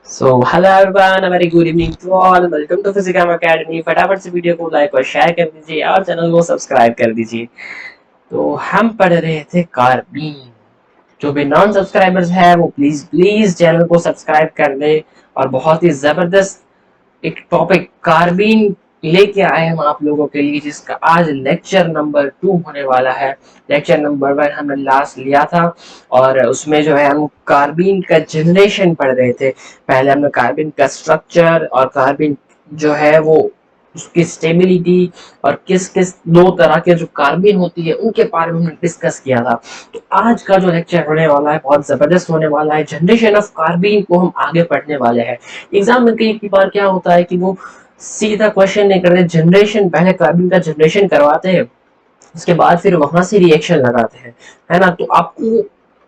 So hello everyone, very good evening to all. Welcome to Physical Academy. फटाफट से video को like और share कर दीजिए और चैनल को सब्सक्राइब कर दीजिए। तो हम पढ़ रहे थे कार्बीन। जो भी नॉन सब्सक्राइबर्स है वो प्लीज प्लीज चैनल को सब्सक्राइब कर दे। और बहुत ही जबरदस्त एक टॉपिक कार्बीन लेके आए हम आप लोगों के लिए, जिसका आज लेक्चर नंबर 2 होने वाला है। लेक्चर नंबर 1 हमने लास्ट लिया था और उसमें जो है हम कार्बीन का जनरेशन पढ़ रहे थे। पहले हमने कार्बन का स्ट्रक्चर और कार्बन जो है वो उसकी स्टेबिलिटी और किस किस दो तरह के जो कार्बन होती है उनके बारे में हमने डिस्कस किया था। तो आज का जो लेक्चर होने वाला है बहुत जबरदस्त होने वाला है। जनरेशन ऑफ कार्बन को हम आगे पढ़ने वाले हैं। एग्जाम में कई बार क्या होता है कि वो सीधा क्वेश्चन नहीं करते, जनरेशन पहले कार्बन का जनरेशन करवाते हैं, उसके बाद फिर वहां से रिएक्शन लगाते हैं, है ना। तो आपको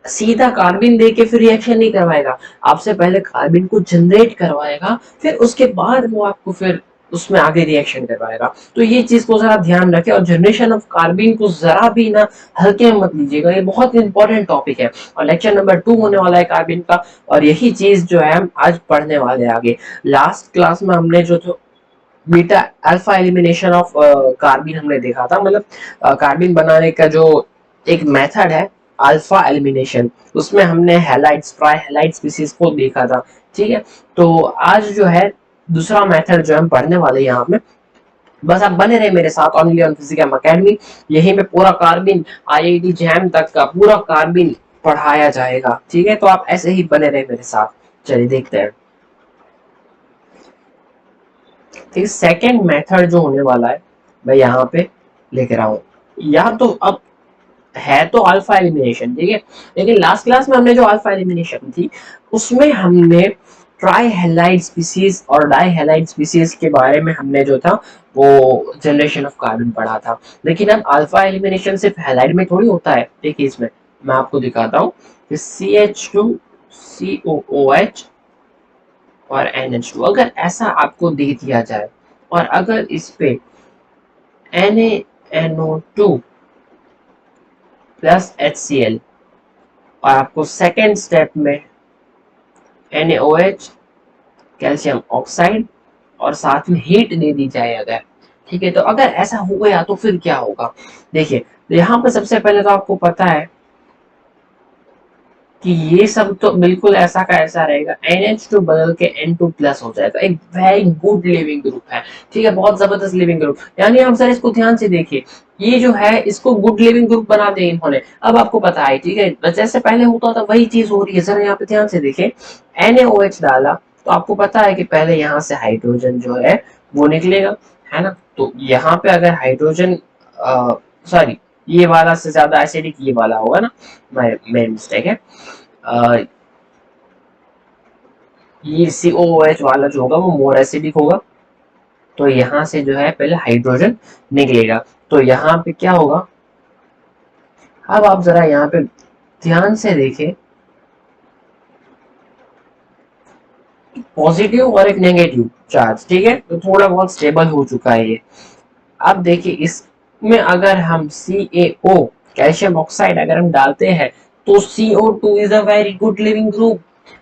सीधा कार्बन दे के फिर रिएक्शन नहीं करवाएगा, आपसे पहले कार्बन को जनरेट करवाएगा, फिर उसके बाद वो आपको फिर उसमें आगे रिएक्शन करवाएगा। तो ये चीज को जरा ध्यान रखें और जनरेशन ऑफ कार्बन को जरा भी ना हल्के में मत लीजिएगा, ये बहुत इंपॉर्टेंट टॉपिक है। और लेक्चर नंबर 2 होने वाला है कार्बन का, और यही चीज जो है हम आज पढ़ने वाले हैं आगे। लास्ट क्लास में हमने जो beta alpha elimination of carbon हमने देखा था, मतलब कार्बन बनाने का जो एक मेथड है अल्फा एलिमिनेशन, उसमें हमने हैलाइड्स ट्राई हैलाइड स्पीसीज को देखा था। ठीक है, तो आज जो है दूसरा मेथड जो हम पढ़ने वाले यहाँ पे, बस आप बने रहे मेरे साथ ओनली ऑन फिजिकल एकेडमी। यहीं पे पूरा कार्बन आईआईटी जैम तक का पूरा कार्बन पढ़ाया जाएगा। ठीक है, तो आप ऐसे ही बने रहे मेरे साथ। चलिए देखते हैं। ठीक, सेकेंड मेथड जो होने वाला है मैं यहाँ पे लिख रहा हूँ, या तो अब है तो अल्फा एलिमिनेशन, ठीक है। लेकिन लास्ट क्लास में हमने जो अल्फा एलिमिनेशन थी उसमें हमने ट्राई हेलाइड स्पीसीज और डाई हेलाइड स्पीसीज के बारे में हमने जो था वो जनरेशन ऑफ कार्बन पढ़ा था। लेकिन अब अल्फा एलिमिनेशन सिर्फ हेलाइड में थोड़ी होता है। देखिए इसमें मैं आपको दिखाता हूँ, CH2 COOH और NH2 अगर ऐसा आपको दे दिया जाए, और अगर इस पे NaNO2 प्लस HCl, और आपको सेकेंड स्टेप में NaOH कैल्शियम ऑक्साइड और साथ में हीट दे दी जाए अगर, ठीक है, तो अगर ऐसा हो गया तो फिर क्या होगा। देखिए यहाँ पर सबसे पहले तो आपको पता है कि ये सब तो बिल्कुल ऐसा का ऐसा रहेगा, NH2 बदल के N2 प्लस हो जाएगा। एक वेरी गुड लिविंग ग्रुप है, ठीक है, बहुत जबरदस्त लिविंग ग्रुप। यानी आप सर इसको ध्यान से देखिए, ये जो है इसको गुड लिविंग ग्रुप बना दिया इन्होंने। अब आपको पता है, ठीक है, जैसे पहले होता था वही चीज हो रही है। जरा यहाँ पे ध्यान से देखिए, NaOH डाला तो आपको पता है कि पहले यहाँ से हाइड्रोजन जो है वो निकलेगा, है ना। तो यहाँ पे अगर हाइड्रोजन, सॉरी, ये वाला से ज्यादा एसिडिक ये वाला होगा ना, मेरी मिस्टेक है। ये COOH वाला जो होगा वो मोर एसिडिक होगा। तो यहाँ से जो है पहले हाइड्रोजन निकलेगा, तो यहाँ पे क्या होगा। अब आप जरा यहाँ पे ध्यान से देखें, पॉजिटिव और एक नेगेटिव चार्ज, ठीक है, तो थोड़ा बहुत स्टेबल हो चुका है ये। अब देखिए इसमें अगर हम CaO कैल्शियम ऑक्साइड अगर हम डालते हैं तो CO2 is a very good leaving group.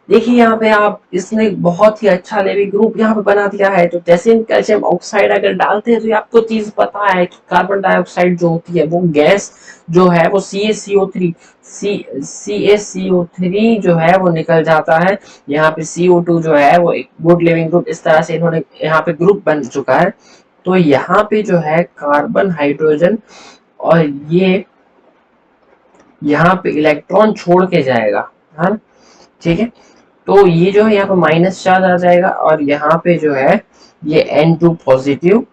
देखिए यहाँ पे आप, इसने बहुत ही अच्छा लिविंग ग्रुप यहाँ पे बना दिया है। तो जैसे हम कैल्शियम ऑक्साइड अगर डालते हैं तो आपको चीज पता है कि कार्बन डाइऑक्साइड जो होती है वो गैस जो है वो CaCO3 CaCO3 जो है वो निकल जाता है। यहाँ पे CO2 जो है वो एक गुड लिविंग ग्रुप, इस तरह से इन्होंने यहाँ पे ग्रुप बन चुका है। तो यहाँ पे जो है कार्बन हाइड्रोजन और ये यहाँ पे इलेक्ट्रॉन छोड़ के जाएगा, है ना, ठीक है। तो ये जो है यहाँ पे माइनस चार्ज आ जाएगा और यहाँ पे जो है ये N2 पॉजिटिव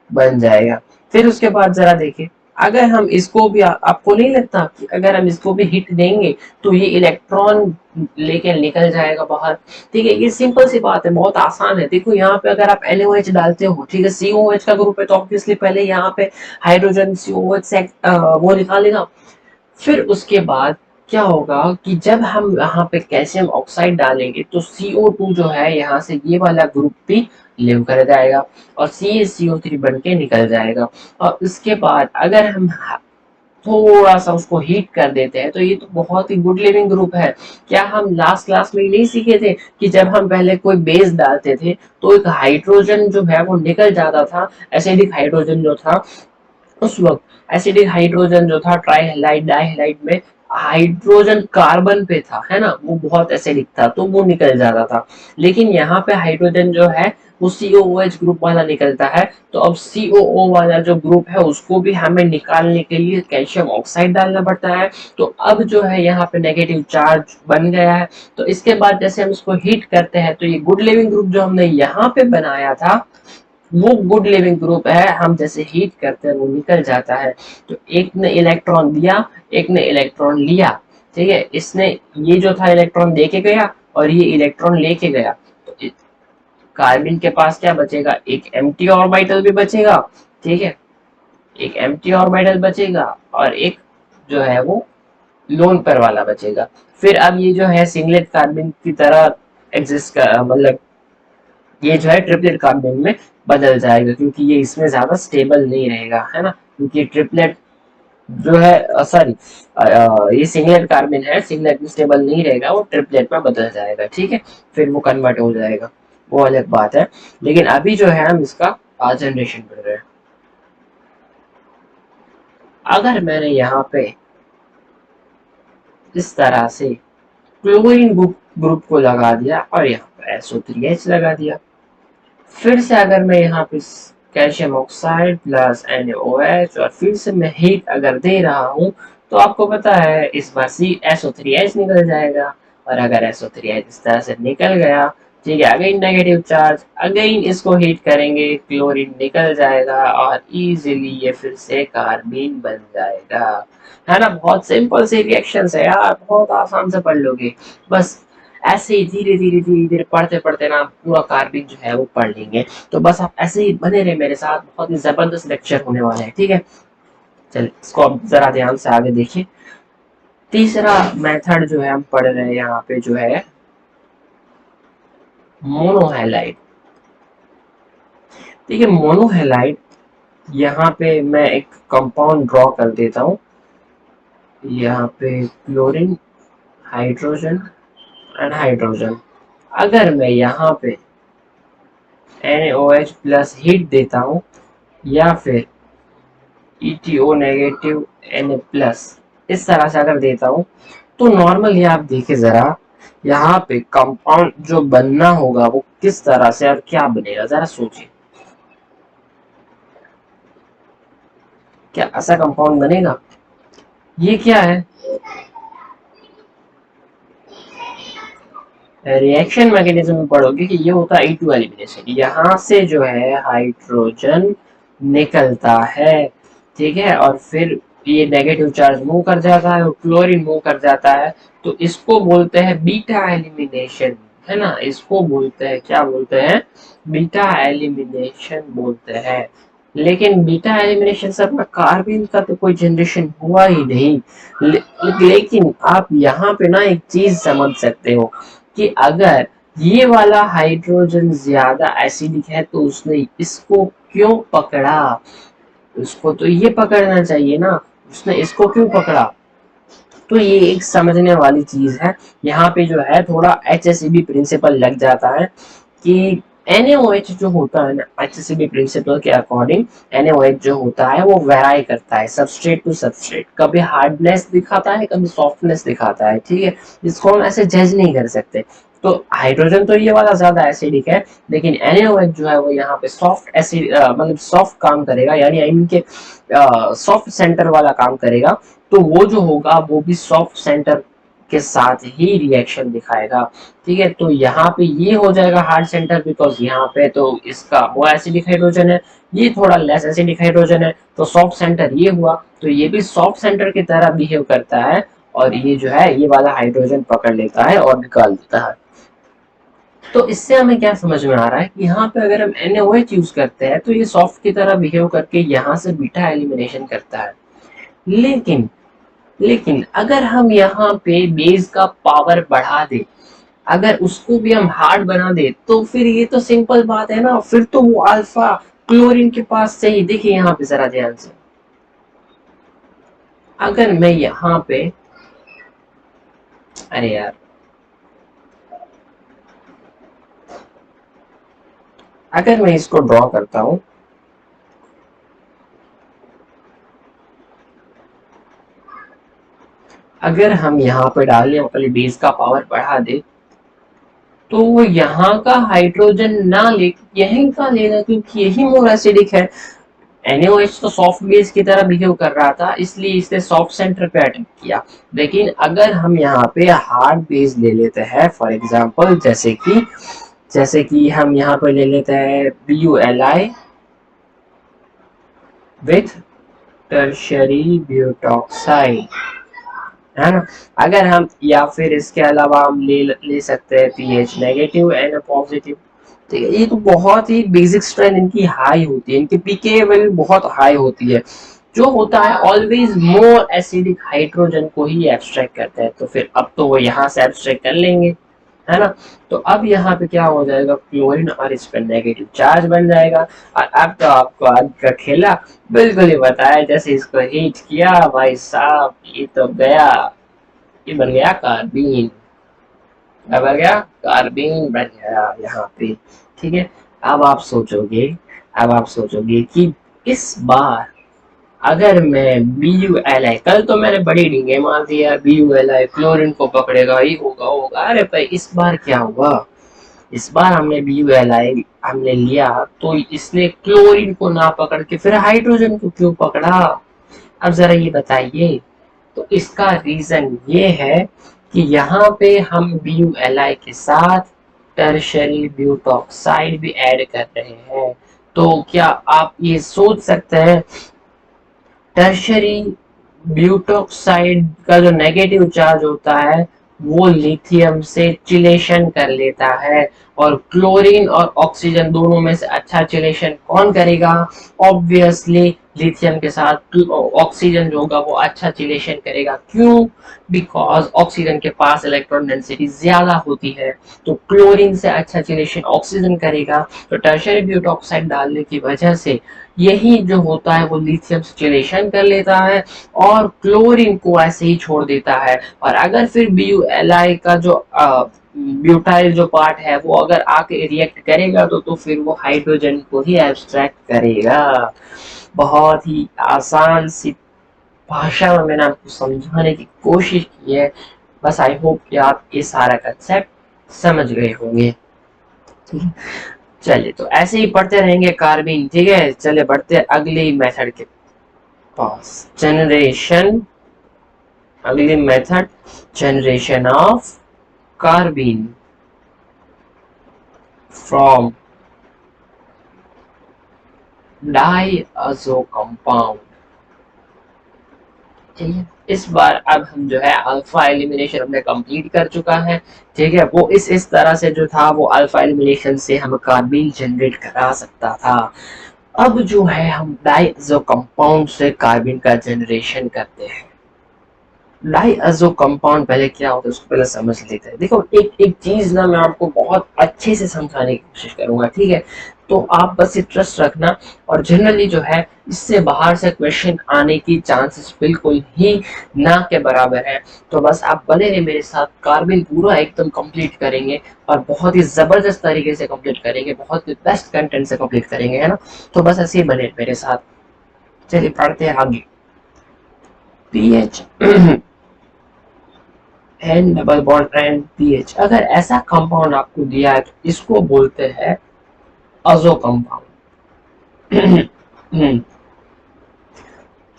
बन जाएगा। फिर उसके बाद जरा देखिए, अगर हम इसको भी आपको नहीं लगता कि अगर हम इसको भी हिट देंगे तो ये इलेक्ट्रॉन लेके निकल जाएगा बाहर। ठीक है, ये सिंपल सी बात है, बहुत आसान है। देखो यहाँ पे अगर आप NaOH डालते हो, ठीक है, COOH का ग्रुप है तो ऑब्वियसली पहले यहाँ पे हाइड्रोजन COOH से वो निकालेगा। फिर उसके बाद क्या होगा कि जब हम यहाँ पे कैल्शियम ऑक्साइड डालेंगे तो CO2 जो है यहाँ से ये वाला ग्रुप भी लिव कर जाएगा और CaCO3 बन के निकल जाएगा। और उसके बाद अगर हम थोड़ा सा उसको हीट कर देते हैं, तो ये तो बहुत ही गुड लिविंग ग्रुप है। क्या हम लास्ट क्लास में नहीं सीखे थे कि जब हम पहले कोई बेस डालते थे तो एक हाइड्रोजन जो है वो निकल जाता था, एसिडिक हाइड्रोजन जो था उस वक्त, एसिडिक हाइड्रोजन जो था ट्राई हेलाइड डाई हेलाइड में हाइड्रोजन कार्बन पे था, है ना, वो बहुत एसिडिक था तो वो निकल जाता था। लेकिन यहाँ पे हाइड्रोजन जो है वो COOH ग्रुप वाला निकलता है, तो अब COO वाला जो ग्रुप है उसको भी हमें निकालने के लिए कैल्शियम ऑक्साइड डालना पड़ता है। तो अब जो है यहाँ पे नेगेटिव चार्ज बन गया है। तो इसके बाद जैसे हम इसको हीट करते हैं तो ये गुड लिविंग ग्रुप जो हमने यहाँ पे बनाया था वो गुड लिविंग ग्रुप है, हम जैसे हीट करते हैं वो निकल जाता है। तो एक ने इलेक्ट्रॉन दिया, एक ने इलेक्ट्रॉन लिया, ठीक है, इसने ये जो था इलेक्ट्रॉन दे के गया और ये इलेक्ट्रॉन लेके गया। तो कार्बन के पास क्या बचेगा, एक एम्प्टी ऑर्बिटल भी बचेगा, ठीक है, एक एम्प्टी ऑर्बिटल बचेगा और एक जो है वो लोन पेयर वाला बचेगा। फिर अब ये जो है सिंगलेट कार्बन की तरह एग्जिस्ट कर, मतलब ये जो है ट्रिपलेट कार्बन में बदल जाएगा, क्योंकि ये इसमें ज्यादा स्टेबल नहीं रहेगा, है ना, क्योंकि ट्रिपलेट जो है सॉरी ये सिंगलेट कार्बन है, सिंगलेट में स्टेबल नहीं रहेगा, वो ट्रिपलेट में बदल जाएगा, ठीक है, फिर वो कन्वर्ट हो जाएगा, वो अलग बात है। लेकिन अभी जो है हम इसका जनरेशन कर रहे हैं। अगर मैंने यहाँ पे इस तरह से क्लोरीन ग्रुप को लगा दिया और यहाँ पे SO3H लगा दिया, फिर से अगर मैं यहाँ पे कैल्शियम ऑक्साइड प्लस NaOH और फिर से मैं हीट अगर दे रहा हूँ तो आपको पता है इस बार SO3H निकल जाएगा। और अगर SO3H इस तरह से निकल गया, ठीक है, अगेन नेगेटिव चार्ज, अगेन इसको हीट करेंगे, क्लोरीन निकल जाएगा और इजीली ये फिर से कार्बीन बन जाएगा, है ना। बहुत सिंपल सी रिएक्शंस है यार, बहुत आसान से पढ़ लोगे। बस ऐसे ही धीरे धीरे धीरे धीरे पढ़ते पढ़ते ना पूरा कार्बन जो है वो पढ़ लेंगे। तो बस आप ऐसे ही बने रहे मेरे साथ, बहुत ही जबरदस्त लेक्चर होने वाला है, ठीक है। चल इसको अब जरा ध्यान से आगे देखिए। तीसरा मेथड जो है हम पढ़ रहे हैं यहाँ पे जो है मोनोहैलाइड। ठीक है, मोनोहैलाइड, यहाँ पे मैं एक कंपाउंड ड्रॉ कर देता हूँ। यहाँ पे क्लोरीन, हाइड्रोजन एंड हाइड्रोजन। अगर मैं यहाँ पे NaOH प्लस हीट देता हूँ या फिर ETO नेगेटिव Na प्लस इस तरह से अगर देता हूँ तो नॉर्मली आप देखिए जरा यहाँ पे कंपाउंड जो बनना होगा वो किस तरह से और क्या बनेगा, जरा सोचिए, क्या ऐसा कंपाउंड बनेगा। ये क्या है, रिएक्शन मैकेनिज्म में पढ़ोगे कि ये होता है E2 एलिमिनेशन, यहाँ से जो है हाइड्रोजन निकलता है, ठीक है, और फिर ये नेगेटिव चार्ज मूव कर जाता है और क्लोरीन मूव कर जाता है। तो इसको बोलते हैं बीटा एलिमिनेशन, है ना, इसको बोलते हैं, क्या बोलते हैं, बीटा एलिमिनेशन बोलते हैं। लेकिन बीटा एलिमिनेशन से अपना कार्बन का तो कोई जनरेशन हुआ ही नहीं। लेकिन आप यहाँ पे ना एक चीज समझ सकते हो कि अगर ये वाला हाइड्रोजन ज्यादा एसिडिक है तो उसने इसको क्यों पकड़ा, उसको तो ये पकड़ना चाहिए ना, उसने इसको क्यों पकड़ा। तो ये एक समझने वाली चीज है। यहाँ पे जो है थोड़ा HSEB प्रिंसिपल लग जाता है कि NaOH जो होता है ना, HSEB प्रिंसिपल के अकॉर्डिंग NaOH जो होता है वो वेराई करता है सबस्ट्रेट टू सबस्ट्रेट, कभी हार्डनेस दिखाता है कभी सॉफ्टनेस दिखाता है, ठीक है, जिसको हम ऐसे जज नहीं कर सकते। तो हाइड्रोजन तो ये वाला ज्यादा एसिडिक है, लेकिन NaOH जो है वो यहाँ पे सॉफ्ट एसिड मतलब सॉफ्ट काम करेगा, यानी आई मीन के सॉफ्ट सेंटर वाला काम करेगा। तो वो जो होगा वो भी सॉफ्ट सेंटर के साथ ही रिएक्शन दिखाएगा, ठीक है। तो यहाँ पे ये हो जाएगा हार्ड सेंटर, बिकॉज यहाँ पे तो इसका वो एसिडिक हाइड्रोजन है, ये थोड़ा लेस एसिडिक हाइड्रोजन है, तो सॉफ्ट सेंटर ये हुआ, तो ये भी सॉफ्ट सेंटर की तरह बिहेव करता है और ये जो है ये वाला हाइड्रोजन पकड़ लेता है और निकाल देता है। तो इससे हमें क्या समझ में आ रहा है कि यहाँ पे अगर हम NaOH यूज करते हैं तो ये सॉफ्ट की तरह बिहेव करके यहाँ से बीटा एलिमिनेशन करता है। लेकिन लेकिन अगर हम यहाँ पे बेस का पावर बढ़ा दे, अगर उसको भी हम हार्ड बना दे, तो फिर ये तो सिंपल बात है ना, फिर तो वो अल्फा क्लोरीन के पास से ही, देखिए यहाँ पे जरा ध्यान से, अगर मैं यहाँ पे, अरे यार, अगर मैं इसको ड्रॉ करता हूं, अगर हम यहाँ पे डालने वाली बेस का पावर बढ़ा दे, तो वो यहाँ का हाइड्रोजन ना ले, यहीं का लेगा, क्योंकि यही मोर एसिडिक है। NaOH तो सॉफ्ट बेस की तरह बिहेव कर रहा था, इसलिए इसने सॉफ्ट सेंटर पे अटैक किया। लेकिन अगर हम यहाँ पे हार्ड बेस ले लेते हैं, फॉर एग्जांपल जैसे कि हम यहाँ पे ले लेते हैं BuLi विथ टर्शियरी ब्यूटॉक्साइड, है ना। अगर हम, या फिर इसके अलावा हम ले सकते हैं पीएच नेगेटिव एंड पॉजिटिव। ठीक है, ये तो बहुत ही बेसिक स्ट्रेंथ इनकी हाई होती है, इनकी पीके वैल्यू बहुत हाई होती है। जो होता है ऑलवेज मोर एसिडिक हाइड्रोजन को ही एब्स्ट्रैक्ट करता है। तो फिर अब तो वो यहाँ से एब्स्ट्रैक्ट कर लेंगे, है ना। तो अब यहाँ पे क्या हो जाएगा, क्लोरीन और इस पर नेगेटिव चार्ज बन जाएगा। और अब तो आपको आज का खेला बिल्कुल ही बताया, जैसे इसको हीट किया भाई साहब, ये तो गया, ये बन गया कार्बीन। क्या बन गया, कार्बीन बन गया यहाँ पे। ठीक है, अब आप सोचोगे अब आप सोचोगे कि इस बार अगर मैं BuLi, कल तो मैंने बड़ी डींगे मार दिया, BuLi क्लोरीन को पकड़ेगा, ही होगा। अरे भाई, इस बार क्या हुआ, इस बार हमने BuLi हमने लिया, तो इसने क्लोरीन को ना पकड़ के फिर हाइड्रोजन को क्यों पकड़ा? अब जरा ये बताइए। तो इसका रीजन ये है कि यहाँ पे हम BuLi के साथ टर्शरी ब्यूटॉक्साइड भी ऐड कर रहे हैं। तो क्या आप ये सोच सकते हैं, टर्शरी ब्यूटॉक्साइड का जो नेगेटिव चार्ज होता है वो लिथियम से चिलेशन कर लेता है, और क्लोरीन और ऑक्सीजन दोनों में से अच्छा चिलेशन कौन करेगा? ऑब्वियसली लिथियम के साथ ऑक्सीजन जो होगा वो अच्छा चिलेशन करेगा। क्यों? बिकॉज ऑक्सीजन के पास इलेक्ट्रॉन डेंसिटी ज्यादा होती है, तो क्लोरीन से अच्छा चिलेशन ऑक्सीजन करेगा। तो टर्शरी ब्यूटॉक्साइड डालने की वजह से यही जो होता है वो लिथियम से चिलेशन कर लेता है और क्लोरीन को ऐसे ही छोड़ देता है। और अगर फिर BuLi का जो ब्यूटाइल जो पार्ट है वो अगर आके रिएक्ट करेगा, तो फिर वो हाइड्रोजन को ही एब्स्ट्रैक्ट करेगा। बहुत ही आसान सी भाषा में मैंने आपको समझाने की कोशिश की है। बस आई होप कि आप ये सारा कंसेप्ट समझ गए होंगे। ठीक है, चलिए, तो ऐसे ही पढ़ते रहेंगे कार्बीन। ठीक है, चलिए बढ़ते हैं अगली मेथड के पास। अगली method, generation of carbene from diazo compound. ठीक है, इस बार अब हम जो है अल्फा एलिमिनेशन हमने कंप्लीट कर चुका है। ठीक है, वो इस तरह से जो था वो अल्फा एलिमिनेशन से हम कार्बीन जनरेट करा सकता था। अब जो है हम डाइअज़ो कंपाउंड से कार्बन का जनरेशन करते हैं। डाइअज़ो कंपाउंड पहले क्या होता है उसको पहले समझ लेते हैं। देखो, एक एक चीज ना मैं आपको बहुत अच्छे से समझाने की कोशिश करूंगा। ठीक है, तो आप बस ये ट्रस्ट रखना। और जनरली जो है इससे बाहर से क्वेश्चन आने की चांसेस बिल्कुल ही ना के बराबर है। तो बस आप बने रहे मेरे साथ, कार्बन पूरा एकदम कंप्लीट करेंगे और बहुत ही जबरदस्त तरीके से कंप्लीट करेंगे, बहुत ही बेस्ट कंटेंट से कंप्लीट करेंगे, है ना। तो बस ऐसे ही बने मेरे साथ। चलिए पढ़ते हैं आगे। P H N double bond and P H, अगर ऐसा कंपाउंड आपको दिया है तो इसको बोलते हैं अजो कंपाउंड।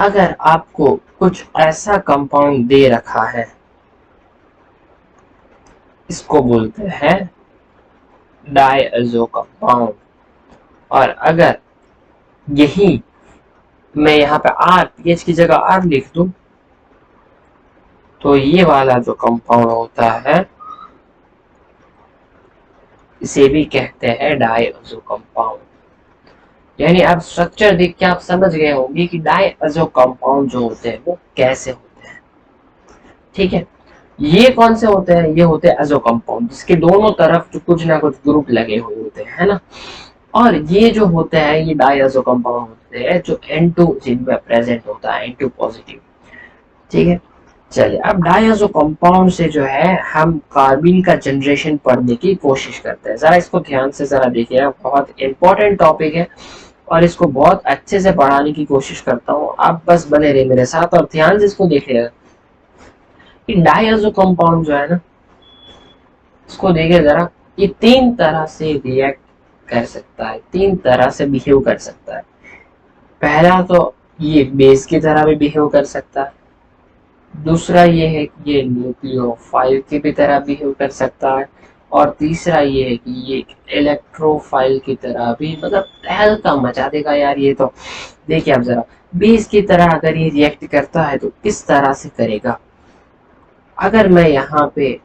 अगर आपको कुछ ऐसा कंपाउंड दे रखा है, इसको बोलते हैं डाइअज़ो कंपाउंड। और अगर यही मैं यहाँ पे आर, पीएच की जगह आर लिख दूं, तो ये वाला जो कंपाउंड होता है इसे भी कहते हैं डाइअज़ो कंपाउंड। यानी अब स्ट्रक्चर देख के आप समझ गए होंगे कि डाइअज़ो कंपाउंड जो होते हैं वो कैसे होते हैं। ठीक है, ये कौन से होते हैं? ये होते हैं अजो कंपाउंड, जिसके दोनों तरफ जो कुछ ना कुछ ग्रुप लगे हुए होते हैं, है ना। और ये जो होते हैं ये डाइअज़ो कंपाउंड होते हैं जो N2 जिनमें प्रेजेंट होता है, N2 पॉजिटिव। ठीक है। चलिए अब डायज़ो कंपाउंड से जो है हम कार्बिन का जनरेशन पढ़ने की कोशिश करते हैं। जरा इसको ध्यान से जरा देखिए, बहुत इंपॉर्टेंट टॉपिक है और इसको बहुत अच्छे से पढ़ाने की कोशिश करता हूँ। आप बस बने रहिए मेरे साथ और ध्यान से इसको देखिएगा कि डायज़ो कंपाउंड जो है ना, इसको देखिए जरा, ये तीन तरह से रिएक्ट कर सकता है, तीन तरह से बिहेव कर सकता है। पहला तो ये बेस की तरह भी बिहेव कर सकता है, दूसरा ये है कि ये न्यूक्लियोफाइल की भी तरह बिहेव कर सकता है, और तीसरा ये है कि ये इलेक्ट्रोफाइल की तरह भी, मतलब तहलका मचा देगा यार ये तो। देखिए आप जरा, बेस की तरह अगर ये रिएक्ट करता है तो किस तरह से करेगा। अगर मैं यहाँ पे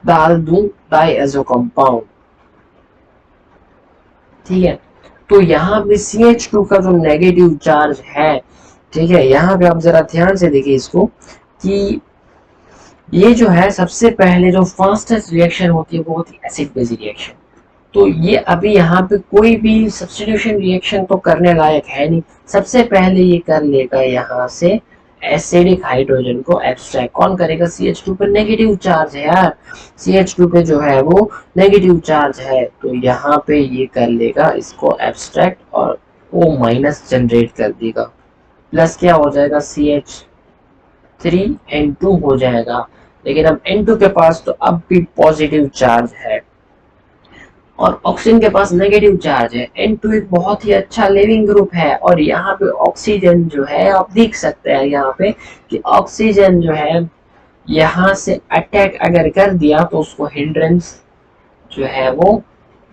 डाल दूं डाइएज़ो कंपाउंड, ठीक है, तो यहाँ पे CH2 का जो नेगेटिव चार्ज है, ठीक है, यहाँ पे आप जरा ध्यान से देखिए इसको कि ये जो है सबसे पहले जो फास्टेस्ट रिएक्शन होती है वो होती है एसिड बेस रिएक्शन। तो ये अभी यहाँ पे कोई भी सब्स्टिट्यूशन रिएक्शन तो करने लायक है नहीं। सबसे पहले ये कर लेगा यहाँ से एसिडिक हाइड्रोजन को एब्स्ट्रैक्ट। कौन करेगा? CH2 पे नेगेटिव चार्ज है यार, CH2 पे जो है वो नेगेटिव चार्ज है, तो यहाँ पे ये कर लेगा इसको एब्स्ट्रैक्ट और O माइनस जनरेट कर देगा। प्लस क्या हो जाएगा? CH3N2 हो जाएगा। लेकिन अब N2 के पास तो अब भी पॉजिटिव चार्ज है और ऑक्सीजन के पास नेगेटिव चार्ज है। N2 एक बहुत ही अच्छा लिविंग ग्रुप है और यहाँ पे ऑक्सीजन जो है, आप देख सकते हैं यहाँ पे कि ऑक्सीजन जो है यहाँ से अटैक अगर कर दिया तो उसको हिंड्रेंस जो है वो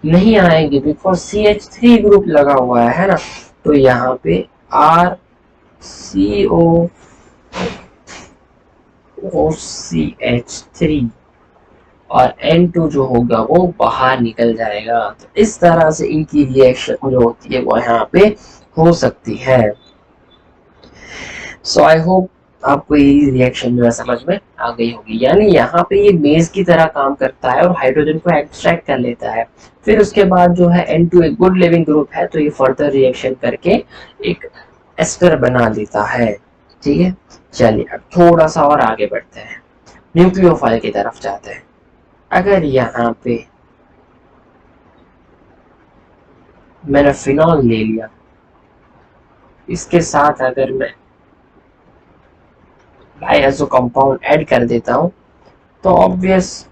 नहीं आएंगे, बिकॉज CH3 ग्रुप लगा हुआ है ना। तो यहाँ पे RCOOCH3 और N2 जो होगा वो बाहर निकल जाएगा। तो इस तरह से इनकी रिएक्शन जो होती है वो यहाँ पे हो सकती है। सो आई होप आपको ये रिएक्शन जो है समझ में आ गई होगी। यानी यहाँ पे ये बेस की तरह काम करता है और हाइड्रोजन को एक्सट्रैक्ट कर लेता है। फिर उसके बाद जो है N2 एक गुड लिविंग ग्रुप है, तो ये फर्दर रिएक्शन करके एक एस्टर बना लेता है। ठीक है, चलिए अब थोड़ा सा और आगे बढ़ते हैं, न्यूक्लियोफाइल की तरफ जाते हैं। अगर यहाँ पे मैंने फिनॉल ले लिया, इसके साथ अगर मैं डाइएज़ो कंपाउंड ऐड कर देता हूँ तो ऑब्वियस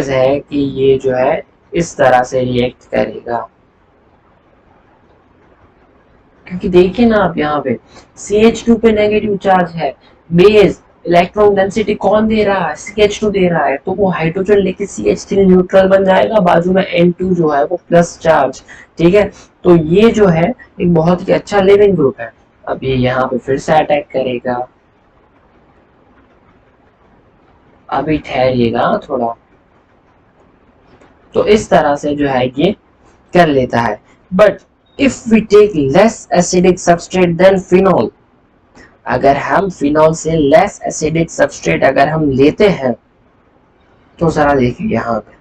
है कि ये जो है इस तरह से रिएक्ट करेगा। क्योंकि देखिए ना आप यहाँ पे CH2 पे नेगेटिव चार्ज है, बेस इलेक्ट्रॉन डेंसिटी कौन दे रहा है? CH2 दे रहा है, तो वो हाइड्रोजन लेके CH3 न्यूट्रल बन जाएगा, बाजू में N2 जो है वो प्लस चार्ज। ठीक है, तो ये जो है एक बहुत ही अच्छा लिविंग ग्रुप है। अब ये यहाँ पे फिर से अटैक करेगा, अभी ठहरिएगा थोड़ा। तो इस तरह से जो है ये कर लेता है। But if we take less acidic substrate then phenol, अगर हम फिनॉल से लेस एसिडिक सबस्ट्रेट अगर हम लेते हैं, तो जरा देखिए यहाँ पे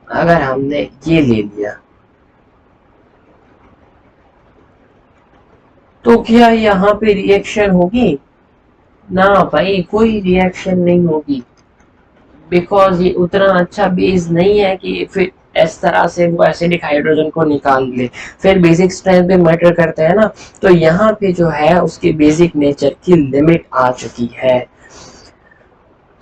अगर हमने ये ले लिया तो क्या यहाँ पे रिएक्शन होगी? ना भाई, कोई रिएक्शन नहीं होगी, बिकॉज ये उतना अच्छा बेस नहीं है कि फिर इस तरह से वो एसिडिक हाइड्रोजन को निकाल ले। फिर बेसिक स्ट्रेंथ पे मैटर करते हैं ना, तो यहाँ पे जो है उसके बेसिक नेचर की लिमिट आ चुकी है।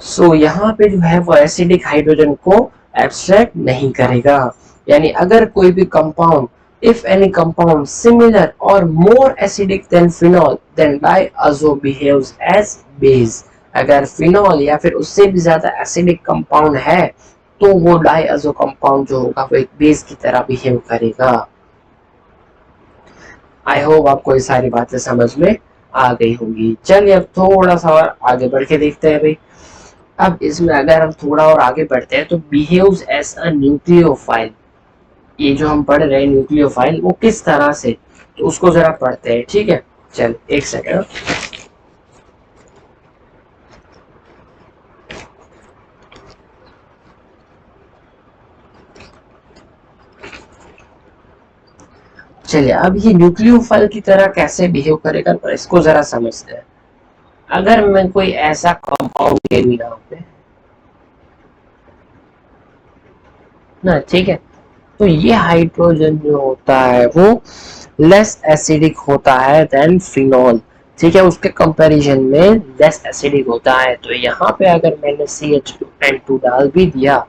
सो यहाँ पे जो है वो एसिडिक हाइड्रोजन को एब्स्ट्रैक्ट नहीं करेगा। यानी अगर कोई भी compound, if any compound similar or more acidic than phenol, then diazo behaves as base। अगर फिनॉल या फिर उससे भी ज्यादा एसिडिक कंपाउंड है तो वो डाइएज़ो कंपाउंड जो होगा वो एक बेस की तरह बिहेव करेगा। आई होप आपको ये सारी बातें समझ में आ गई होंगी। चलिए अब थोड़ा सा और आगे बढ़ के देखते हैं भाई। अब इसमें अगर हम थोड़ा और आगे बढ़ते हैं तो बिहेव्स एज अ न्यूक्लियोफाइल। ये जो हम पढ़ रहे हैं न्यूक्लियोफाइल वो किस तरह से, तो उसको जरा पढ़ते हैं। ठीक है, चल एक सेकंड। चलिए अब ये न्यूक्लियोफाइल की तरह कैसे बिहेव करेगा तो इसको जरा समझते हैं। अगर मैं कोई ऐसा कंपाउंड ले लूं यहाँ पे ना, ठीक है, तो ये हाइड्रोजन जो होता है वो लेस एसिडिक होता है देन फिनॉल, ठीक है, उसके कंपैरिजन में लेस एसिडिक होता है। तो यहाँ पे अगर मैंने CH2N2 डाल भी दिया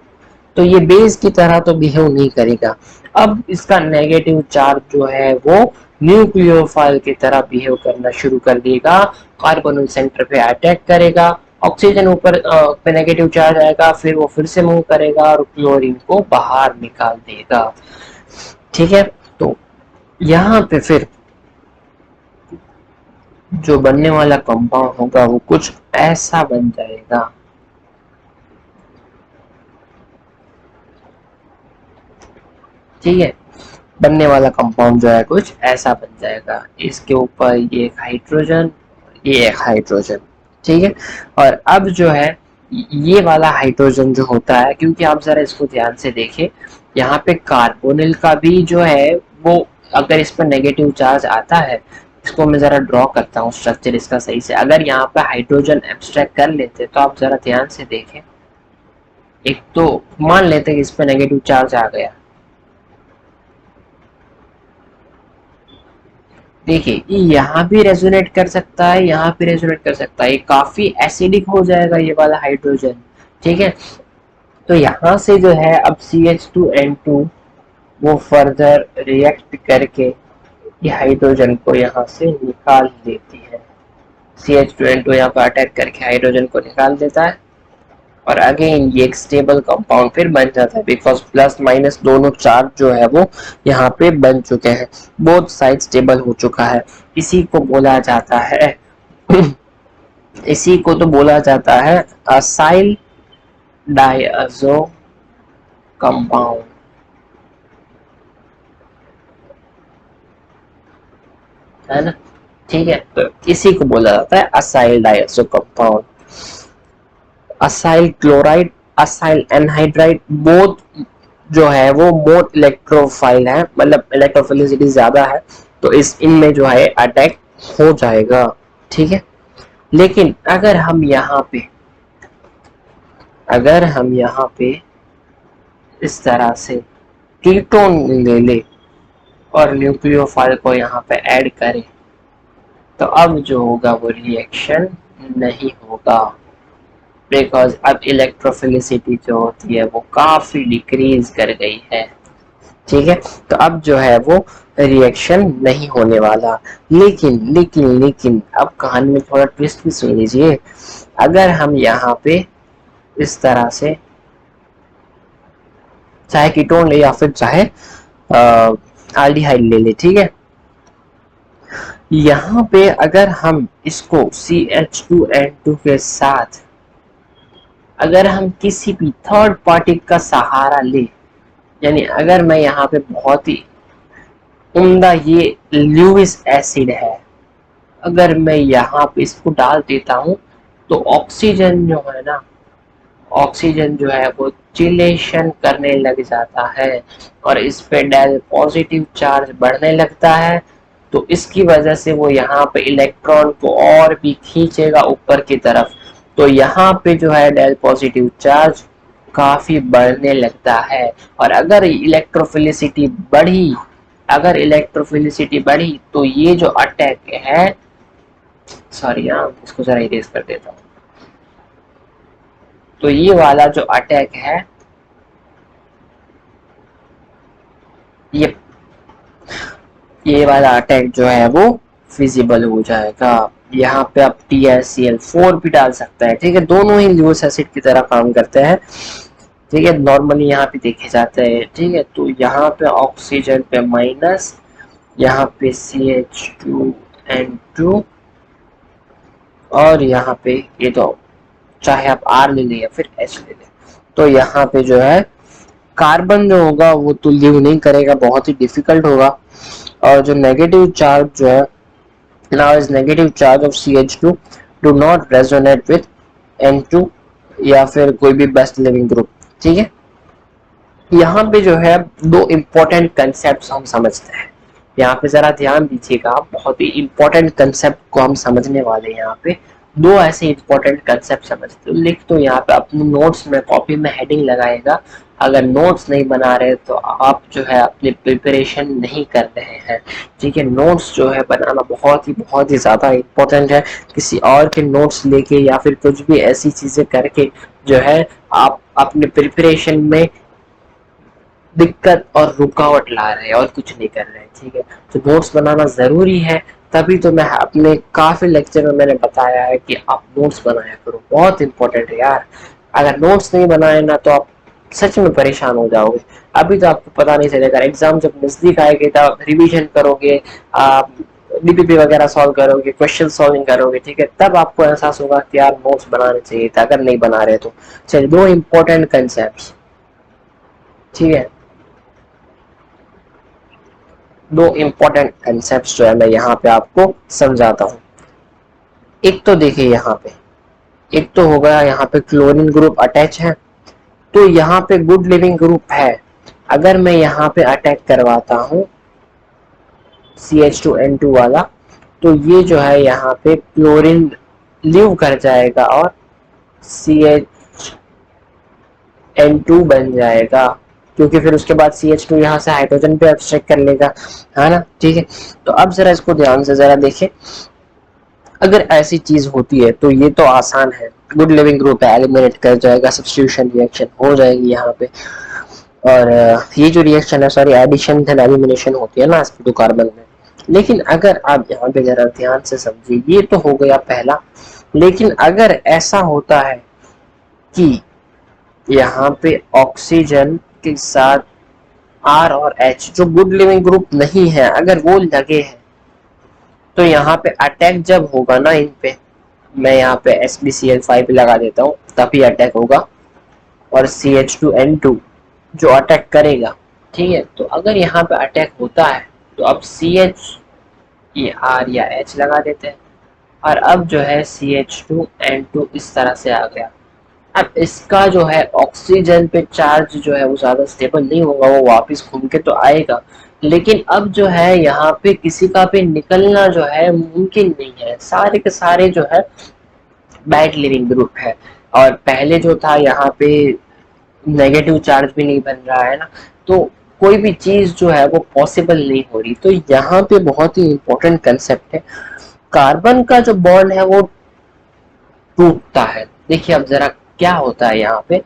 तो ये बेस की तरह तो बिहेव नहीं करेगा। अब इसका नेगेटिव चार्ज जो है वो न्यूक्लियोफाइल की तरह बिहेव करना शुरू कर देगा, कार्बोनिल सेंटर पे अटैक करेगा, ऑक्सीजन ऊपर पे नेगेटिव चार्ज आएगा, फिर वो फिर से मूव करेगा और क्लोरीन को बाहर निकाल देगा, ठीक है। तो यहाँ पे फिर जो बनने वाला कंपाउंड होगा वो कुछ ऐसा बन जाएगा, ठीक है, बनने वाला कंपाउंड जो है कुछ ऐसा बन जाएगा। इसके ऊपर ये एक हाइड्रोजन, ये एक हाइड्रोजन, ठीक है। और अब जो है ये वाला हाइड्रोजन जो होता है, क्योंकि आप जरा इसको ध्यान से देखें, यहाँ पे कार्बोनिल का भी जो है वो अगर इस पर नेगेटिव चार्ज आता है, इसको मैं जरा ड्रॉ करता हूँ स्ट्रक्चर इसका सही से। अगर यहाँ पे हाइड्रोजन एब्स्ट्रैक्ट कर लेते तो आप जरा ध्यान से देखें, एक तो मान लेते कि इस पर नेगेटिव चार्ज आ गया, देखिए ये यहाँ भी रेजोनेट कर सकता है, यहाँ भी रेजोनेट कर सकता है, ये काफी एसिडिक हो जाएगा ये वाला हाइड्रोजन, ठीक है। तो यहाँ से जो है अब CH2N2 वो फर्दर रिएक्ट करके ये हाइड्रोजन को यहाँ से निकाल देती है। CH2N2 यहाँ पर अटैक करके हाइड्रोजन को निकाल देता है और अगेन ये एक स्टेबल कंपाउंड फिर बन जाता है, बिकॉज प्लस माइनस दोनों चार्ज जो है वो यहाँ पे बन चुके हैं, बोथ साइड स्टेबल हो चुका है। इसी को बोला जाता है इसी को तो बोला जाता है असाइल डायज़ो कंपाउंड, है ना, ठीक है। तो इसी को बोला जाता है acyl diazo compound. Acyl chloride, acyl anhydride, both जो है वो मोर इलेक्ट्रोफाइल है, मतलब इलेक्ट्रोफिलिसिटी ज्यादा है, तो इस इनमें जो है अटैक हो जाएगा, ठीक है। लेकिन अगर हम यहाँ पे इस तरह से कीटोन ले ले और न्यूक्लियोफाइल को यहाँ पे ऐड करें तो अब जो होगा वो रिएक्शन नहीं होगा, बिकॉज अब इलेक्ट्रोफिलिसिटी जो होती है वो काफी डिक्रीज कर गई है, ठीक है। तो अब जो है वो रिएक्शन नहीं होने वाला। लेकिन लेकिन लेकिन अब कहानी में थोड़ा ट्विस्ट भी सुन लीजिए। अगर हम यहाँ पे इस तरह से चाहे कीटोन ले या फिर चाहे एल्डिहाइड ले ले, ठीक है, यहाँ पे अगर हम इसको CH2N2 के साथ अगर हम किसी भी थर्ड पार्टी का सहारा ले, यानी अगर मैं यहाँ पे बहुत ही उम्दा ये ल्यूइस एसिड है, अगर मैं यहाँ पे इसको डाल देता हूँ तो ऑक्सीजन जो है ना, ऑक्सीजन जो है वो चिलेशन करने लग जाता है और इस पे डेल पॉजिटिव चार्ज बढ़ने लगता है। तो इसकी वजह से वो यहाँ पे इलेक्ट्रॉन को और भी खींचेगा ऊपर की तरफ, तो यहाँ पे जो है डेल पॉजिटिव चार्ज काफी बढ़ने लगता है। और अगर इलेक्ट्रोफिलिसिटी बढ़ी तो ये जो अटैक है, सॉरी हाँ इसको जरा इरेज कर देता हूँ, तो ये वाला जो अटैक है ये वाला अटैक जो है वो फिजिबल हो जाएगा। यहाँ पे आप TiCl4 भी डाल सकते हैं, ठीक है, दोनों ही ल्यूइस एसिड की तरह काम करते हैं, ठीक है, नॉर्मली यहाँ पे देखे जाते हैं, ठीक है। तो यहाँ पे ऑक्सीजन पे माइनस, यहाँ पे CH2N2 और यहाँ पे ये तो चाहे आप R ले लें या फिर H ले लें, तो यहाँ पे जो है कार्बन जो होगा वो तो लीव नहीं करेगा, बहुत ही डिफिकल्ट होगा। और जो नेगेटिव चार्ज जो है, now is negative charge of CH2 do not resonate with N2 या फिर कोई भी बेस्ट लिविंग ग्रुप, ठीक है। यहाँ पे जो है दो इंपॉर्टेंट कंसेप्ट हम समझते हैं। यहाँ पे जरा ध्यान दीजिएगा, बहुत ही इंपॉर्टेंट कंसेप्ट को हम समझने वाले हैं। यहाँ पे दो ऐसे इंपॉर्टेंट कंसेप्ट समझते हो, लिख तो यहाँ पे अपने नोट्स में कॉपी में हेडिंग लगाएगा। अगर नोट्स नहीं बना रहे तो आप जो है अपनी प्रिपरेशन नहीं कर रहे हैं, ठीक है। नोट्स जो है बनाना बहुत ही ज़्यादा इम्पोर्टेंट है। किसी और के नोट्स लेके या फिर कुछ भी ऐसी चीज़ें करके जो है आप अपने प्रिपरेशन में दिक्कत और रुकावट ला रहे हैं और कुछ नहीं कर रहे हैं, ठीक है। तो नोट्स बनाना ज़रूरी है, तभी तो मैं अपने काफ़ी लेक्चर में मैंने बताया है कि आप नोट्स बनाया करो, बहुत इंपॉर्टेंट है यार। अगर नोट्स नहीं बनाए ना तो आप सच में परेशान हो जाओगे। अभी तो आपको पता नहीं चलेगा, एग्जाम जब नजदीक आएगी तब रिवीजन करोगे, आप डीपीपी वगैरह सॉल्व करोगे, क्वेश्चन सॉल्विंग करोगे, ठीक है, तब आपको एहसास होगा कि यार नोट्स बनाने चाहिए था, अगर नहीं बना रहे तो। चलिए, दो इंपॉर्टेंट कंसेप्ट, ठीक है, दो इंपॉर्टेंट कंसेप्ट जो है मैं यहाँ पे आपको समझाता हूँ। एक तो देखिए यहाँ पे, एक तो हो गया यहाँ पे क्लोरीन ग्रुप अटैच है, तो यहाँ पे गुड लिविंग ग्रुप है। अगर मैं यहाँ पे अटैक करवाता हूँ CH2N2 वाला, तो ये जो है यहाँ पे क्लोरीन लीव कर जाएगा और CH2N2 बन जाएगा, क्योंकि फिर उसके बाद CH2 यहाँ से हाइड्रोजन पे एब्स्ट्रैक्ट कर लेगा, है ना, ठीक है। तो अब जरा इसको ध्यान से जरा देखें, अगर ऐसी चीज होती है तो ये तो आसान है, गुड लिविंग ग्रुप है, एलिमिनेट कर जाएगा, सब्स्टिट्यूशन रिएक्शन हो जाएगी यहाँ पे। और ये जो रिएक्शन है, सॉरी, एडिशन एंड एलिमिनेशन होती है ना sp2 कार्बन में। लेकिन अगर आप यहाँ पे जरा ध्यान से समझिए, ये तो हो गया पहला। लेकिन अगर ऐसा होता है कि यहाँ पे ऑक्सीजन के साथ R और H जो गुड लिविंग ग्रुप नहीं है, अगर वो लगे हैं, तो यहाँ पे अटैक जब होगा ना इन पे, मैं यहाँ पे SbCl5 लगा देता हूँ, तभी अटैक होगा और CH2N2 जो अटैक करेगा, ठीक है। तो अगर यहाँ पे अटैक होता है तो अब CH ये R या H लगा देते हैं, और अब जो है CH2N2 इस तरह से आ गया। अब इसका जो है ऑक्सीजन पे चार्ज जो है वो ज्यादा स्टेबल नहीं होगा, वो वापस घूम के तो आएगा, लेकिन अब जो है यहाँ पे किसी का भी निकलना जो है मुमकिन नहीं है, सारे के सारे जो है बैड लिविंग ग्रुप है। और पहले जो था यहाँ पे नेगेटिव चार्ज भी नहीं बन रहा है ना, तो कोई भी चीज जो है वो पॉसिबल नहीं हो रही। तो यहाँ पे बहुत ही इंपॉर्टेंट कंसेप्ट है, कार्बन का जो बॉन्ड है वो टूटता है। देखिए अब जरा क्या होता है यहाँ पे,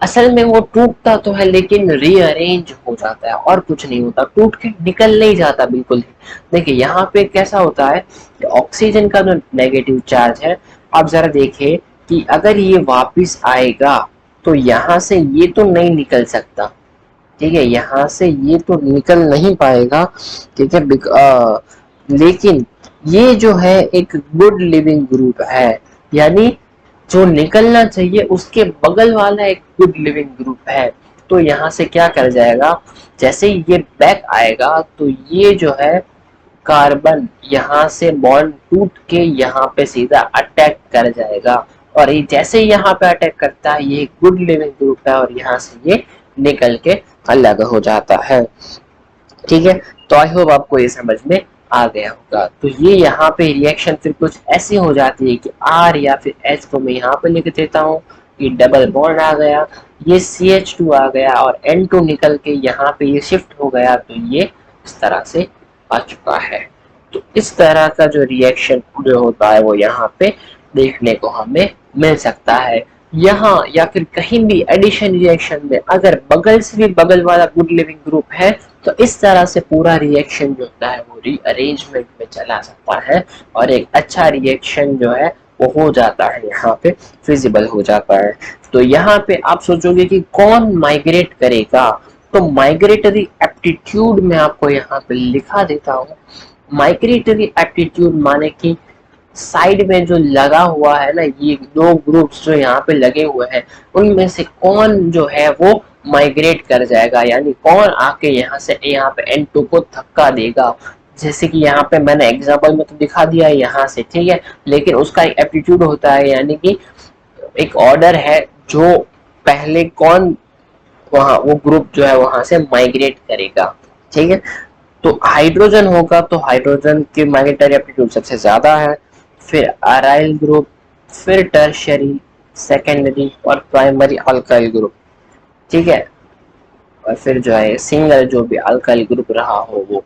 असल में वो टूटता तो है लेकिन रीअरेंज हो जाता है और कुछ नहीं होता, टूट के निकल नहीं जाता बिल्कुल ही। देखिए यहाँ पे कैसा होता है कि ऑक्सीजन का जो नेगेटिव चार्ज है, आप जरा देखिए कि अगर ये वापस आएगा तो यहाँ से ये तो नहीं निकल सकता, ठीक है, यहाँ से ये तो निकल नहीं पाएगा, ठीक है। लेकिन ये जो है एक गुड लिविंग ग्रुप है, यानी जो निकलना चाहिए उसके बगल वाला एक गुड लिविंग ग्रुप है। तो यहाँ से क्या कर जाएगा, जैसे ही ये बैक आएगा तो ये जो है कार्बन यहाँ से बॉन्ड टूट के यहाँ पे सीधा अटैक कर जाएगा, और ये जैसे ही यहाँ पे अटैक करता है ये गुड लिविंग ग्रुप है और यहाँ से ये निकल के अलग हो जाता है, ठीक है। तो आई होप आपको ये समझ में आ गया होगा। तो ये यहाँ पे रिएक्शन फिर कुछ ऐसी हो जाती है कि R या फिर H को मैं यहाँ पे लिख देता हूँ, ये डबल बॉन्ड आ गया, ये CH2 आ गया और N2 निकल के यहाँ पे ये शिफ्ट हो गया, तो ये इस तरह से आ चुका है। तो इस तरह का जो रिएक्शन जो होता है वो यहाँ पे देखने को हमें मिल सकता है। यहाँ या फिर कहीं भी एडिशन रिएक्शन में अगर बगल से भी बगल वाला गुड लिविंग ग्रुप है तो इस तरह से पूरा रिएक्शन जो होता है वो रीअरेंजमेंट में चला सकता है और एक अच्छा रिएक्शन जो है वो हो जाता है, यहाँ पे फिजिबल हो जाता है। तो यहाँ पे आप सोचोगे कि कौन माइग्रेट करेगा, तो माइग्रेटरी एप्टीट्यूड में आपको यहाँ पे लिखा देता हूँ। माइग्रेटरी एप्टीट्यूड माने कि साइड में जो लगा हुआ है ना, ये दो ग्रुप्स जो यहाँ पे लगे हुए हैं उनमें से कौन जो है वो माइग्रेट कर जाएगा, यानी कौन आके यहाँ से यहाँ पे N2 को धक्का देगा। जैसे कि यहाँ पे मैंने एग्जांपल में तो दिखा दिया है यहाँ से, ठीक है, लेकिन उसका एक एप्टीट्यूड होता है, यानी कि एक ऑर्डर है जो पहले कौन वहाँ वो ग्रुप जो है वहां से माइग्रेट करेगा, ठीक है। तो हाइड्रोजन होगा तो हाइड्रोजन की मैग्नेटाइट एप्टीट्यूड सबसे ज्यादा है, फिर अराइल ग्रुप, फिर टर्शियरी, सेकेंडरी और प्राइमरी अल्काइल ग्रुप। ठीक है, और फिर जो है सिंगल जो भी अल्काइल ग्रुप रहा हो वो।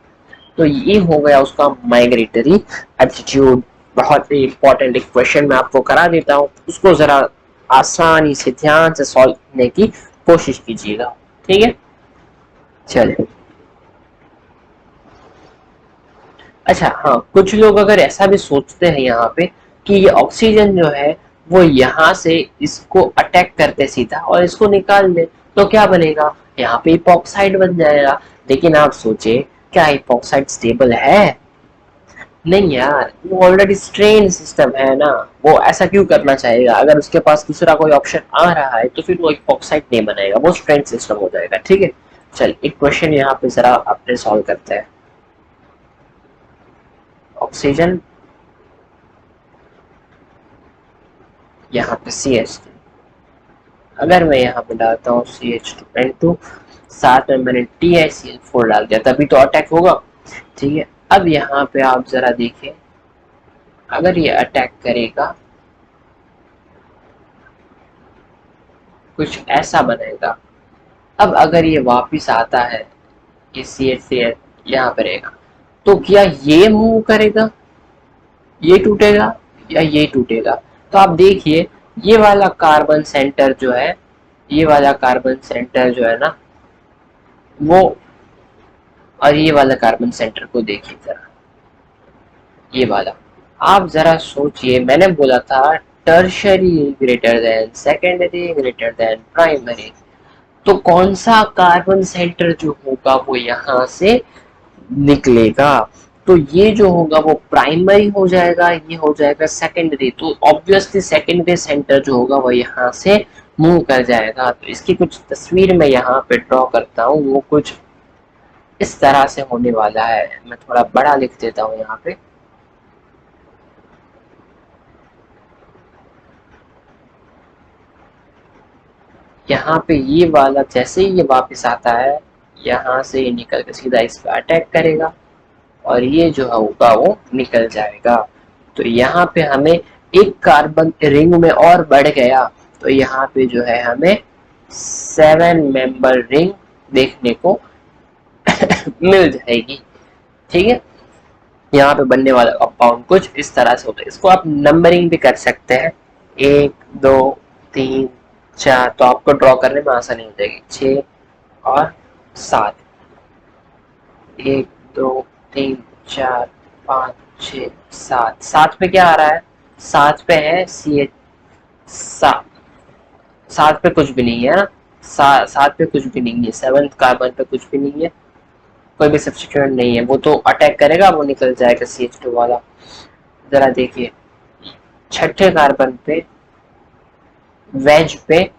तो ये हो गया उसका माइग्रेटरी एप्टीट्यूड। बहुत ही इंपॉर्टेंट एक क्वेश्चन मैं आपको करा देता हूँ, उसको जरा आसानी से ध्यान से सॉल्व करने की कोशिश कीजिएगा। ठीक है, चलिए। अच्छा हाँ, कुछ लोग अगर ऐसा भी सोचते हैं यहाँ पे कि ये ऑक्सीजन जो है वो यहाँ से इसको अटैक करते सीधा और इसको निकाल दे, तो क्या बनेगा, यहाँ पे इपॉक्साइड बन जाएगा। लेकिन आप सोचे, क्या इपॉक्साइड स्टेबल है? नहीं यार, वो ऑलरेडी स्ट्रेन सिस्टम है ना, वो ऐसा क्यों करना चाहेगा? अगर उसके पास दूसरा कोई ऑप्शन आ रहा है तो फिर वो इपॉक्साइड नहीं बनाएगा, वो स्ट्रेन सिस्टम हो जाएगा। ठीक है, चल एक क्वेश्चन यहाँ पे जरा अपने सॉल्व करते हैं। ऑक्सीजन यहाँ पे CH2, अगर मैं यहाँ पे डालता हूँ CH2N2, साथ में मैंने TiCl4 डाल दिया, तभी तो अटैक होगा। ठीक है, अब यहाँ पे आप जरा देखिए, अगर ये अटैक करेगा कुछ ऐसा बनेगा। अब अगर ये वापिस आता है, ये CH यहाँ पे रहेगा, तो क्या ये मूव करेगा, ये टूटेगा या ये टूटेगा? तो आप देखिए, ये वाला कार्बन सेंटर जो है, ये वाला कार्बन सेंटर जो है ना वो, और ये वाला कार्बन सेंटर को देखिए जरा, ये वाला। आप जरा सोचिए, मैंने बोला था tertiary greater than secondary greater than primary, तो कौन सा कार्बन सेंटर जो होगा वो यहाँ से निकलेगा? तो ये जो होगा वो प्राइमरी हो जाएगा, ये हो जाएगा सेकेंडरी, तो ऑब्वियसली सेकेंडरी सेंटर जो होगा वो यहाँ से मूव कर जाएगा। तो इसकी कुछ तस्वीर मैं यहाँ पे ड्रॉ करता हूँ, वो कुछ इस तरह से होने वाला है। मैं थोड़ा बड़ा लिख देता हूँ यहाँ पे। यहाँ पे ये वाला जैसे ही ये वापस आता है, यहाँ से ये निकल के सीधा इस पे अटैक करेगा और ये जो होगा वो निकल जाएगा। तो यहाँ पे हमें एक कार्बन रिंग में और बढ़ गया, तो यहाँ पे जो है हमें 7 मेंबर रिंग देखने को मिल जाएगी। ठीक है, यहाँ पे बनने वाला कंपाउंड कुछ इस तरह से होता है। इसको आप नंबरिंग भी कर सकते हैं, 1 2 3 4, तो आपको ड्रॉ करने में आसानी हो जाएगी। 6 और 7, 1 2 3 4 5 6 7, 7 पे क्या आ रहा है? 7 पे है CH, 7 पे कुछ भी नहीं है ना, 7 पे कुछ भी नहीं है, 7th कार्बन पे कुछ भी नहीं है, कोई भी सब्स्टिट्यूएंट नहीं है, वो तो अटैक करेगा, वो निकल जाएगा CH2 वाला। जरा देखिए, छठे कार्बन पे वेज पे